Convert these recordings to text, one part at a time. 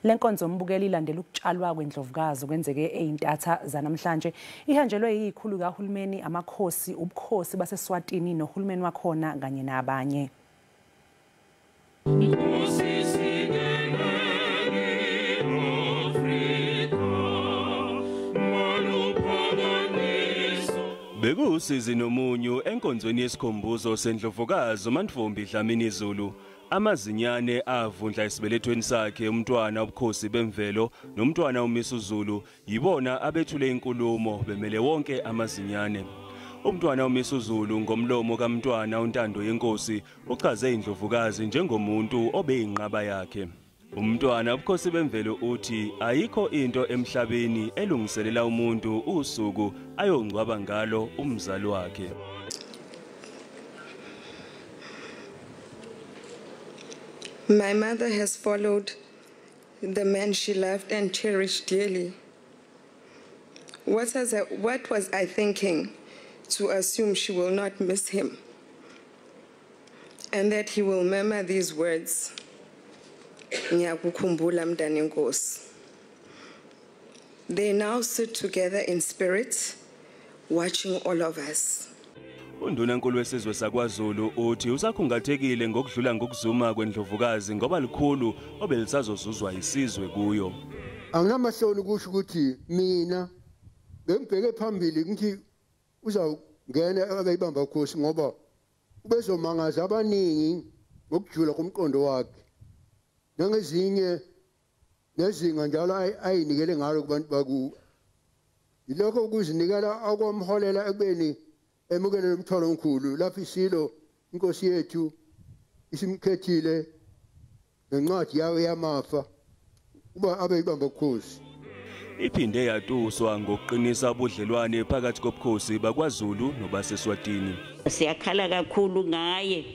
Lenkonzo mbukeli ilandela ukutshalwa kweNdlovukazi okwenzeke ezintatha zanamhlanje. Ihanjelwe izikhulu zikahulumeni, amakhosi, ubukhosi baseSwatini nohulumeni wakhona kanye nabanye. Bekusizi nomunyu enkonzweni yesikhumbuzo seNdlovukazi uMantfombi Dlamini Zulu. Amazinyane avundla esibelethweni sakhe umntwana ubukhosi bemvelo nomntwana uMisuzulu yibona abethule inkulumo bemele wonke amazinyane. Umntwana uMisuzulu ngomlomo kaMntwana untando yenkosi uchaze iNdlovukazi njengomuntu obeyinqaba yakhe. Umntwana ubukhosi bemvelo uthi ayikho into emhlabeni elungiselela umuntu usuku ayongcwaba ngalo umzali wakhe. My mother has followed the man she loved and cherished dearly. What was I thinking to assume she will not miss him and that he will murmur these words? They now sit together in spirit, watching all of us. Undunankulu wesizwe sakwaZulu uthi usakhungathekile ngokudlula ngokuzuma kweNdlovukazi ngoba likhulu obelisazozuzwa isizwe kuyo. Anginamahloni kusho ukuthi mina ngembheke phambili ngithi uzawungena akayibamba ukhosi ngoba ubezomangaza abaningi ngokujula komqondo wakhe. Nangezinye nezinga njalo ayinikele ngalo kubantu baku. Yilokho ukuzinikela akwamholela ekubeni emukele umthwalo omkhulu lapho isilo inkosi yethu isimkhethile nencwadi yayo yamafa uba abeyibamba ukhosi. Iphinde yatuswa ngokuqinisa ubudlelwane phakathi kobukhosi bakwaZulu nobaseSwatini. Siyakhala kakhulu ngaye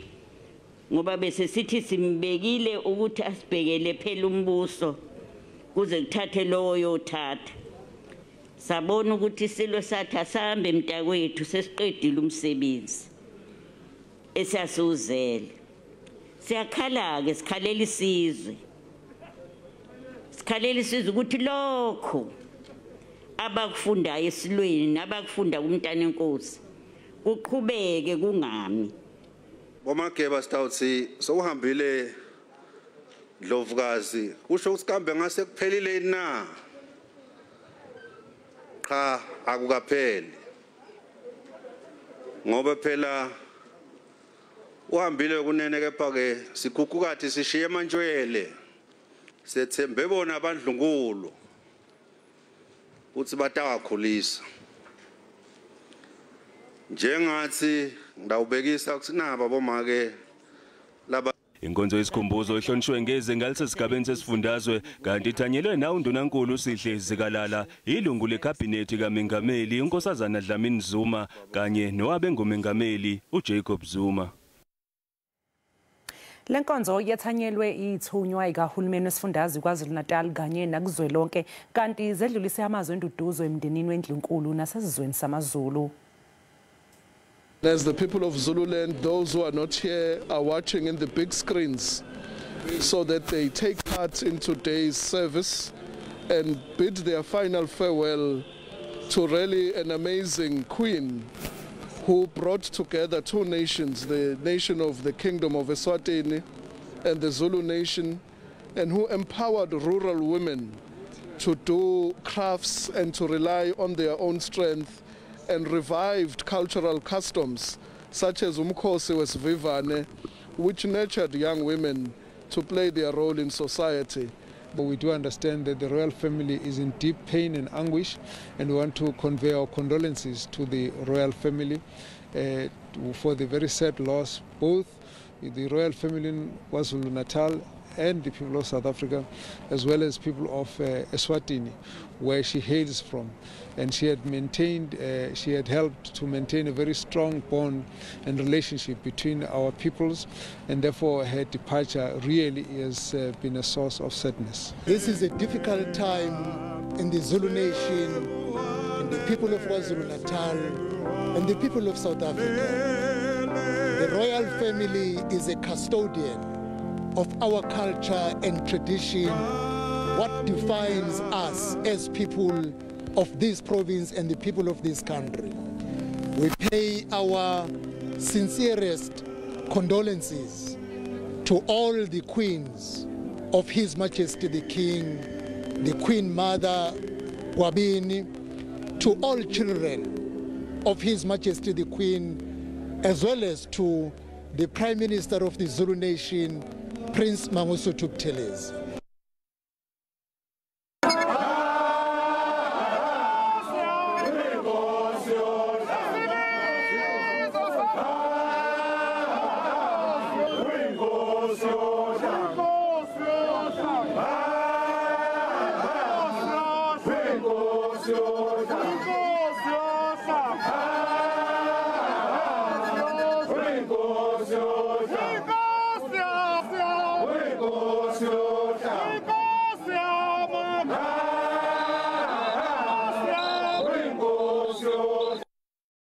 ngoba bese sithi simbekile ukuthi asibhekele phela umbuso kuze kuthathe lowo yothatha. Sabona ukuthi isilo sathi asambe mntakwethu sesiqedile umsebenzi esasuzele. Siyakhala ke sikhalela isizwe. Sikhalela isizwe ukuthi lokho abakufundayo esilweni nabakufunda kumntana enkosi kuqhubeke kungami. Bomageba stawuthi sokuhambile Ndlovukazi kusho usikambe ngase kuphelile na cha akukapheli ngoba phela uhambile kunene kepha ke sikhukukathi sishiye emantshwele sethembe bona abandlunkulu uthi batawakhulisa njengathi ngidawubekisa ukusinaba bomake laba. Inkonzo yesikhumbuzo ihlonishwe ngeze ngalisesigabeni sesifundazwe kanti ithanyelwe na undunankulu Sihle zikaLala ilungu lekhabhinethi kaMengameli uNkosazana Dlamini Zuma kanye nowabengumengameli uJacob Zuma. Lenkonzo yathanyelwe ithunywa ikahulumeni wesifundazwe KwaZulu-Natal kanye nakuzwelonke kanti zedlulise amazwe enduduzo emndenini wendlunkulu nasesizweni samaZulu. As the people of Zululand, those who are not here are watching in the big screens so that they take part in today's service and bid their final farewell to really an amazing queen who brought together two nations, the nation of the Kingdom of Swatini and the Zulu nation, and who empowered rural women to do crafts and to rely on their own strength and revived cultural customs such as ubukhosi wesivivane, which nurtured young women to play their role in society. But we do understand that the royal family is in deep pain and anguish, and we want to convey our condolences to the royal family for the very sad loss, both the royal family in KwaZulu-Natal and the people of South Africa, as well as people of Swatini, where she hails from. And she had helped to maintain a very strong bond and relationship between our peoples, and therefore her departure really has been a source of sadness. This is a difficult time in the Zulu nation, in the people of KwaZulu-Natal, and the people of South Africa. The royal family is a custodian of our culture and tradition what defines us as people of this province and the people of this country. We pay our sincerest condolences to all the queens of His Majesty the King, the Queen Mother Gwabini, to all children of His Majesty the Queen, as well as to the Prime Minister of the Zulu Nation, Prince Mangosuthu Buthelezi. Inkonzo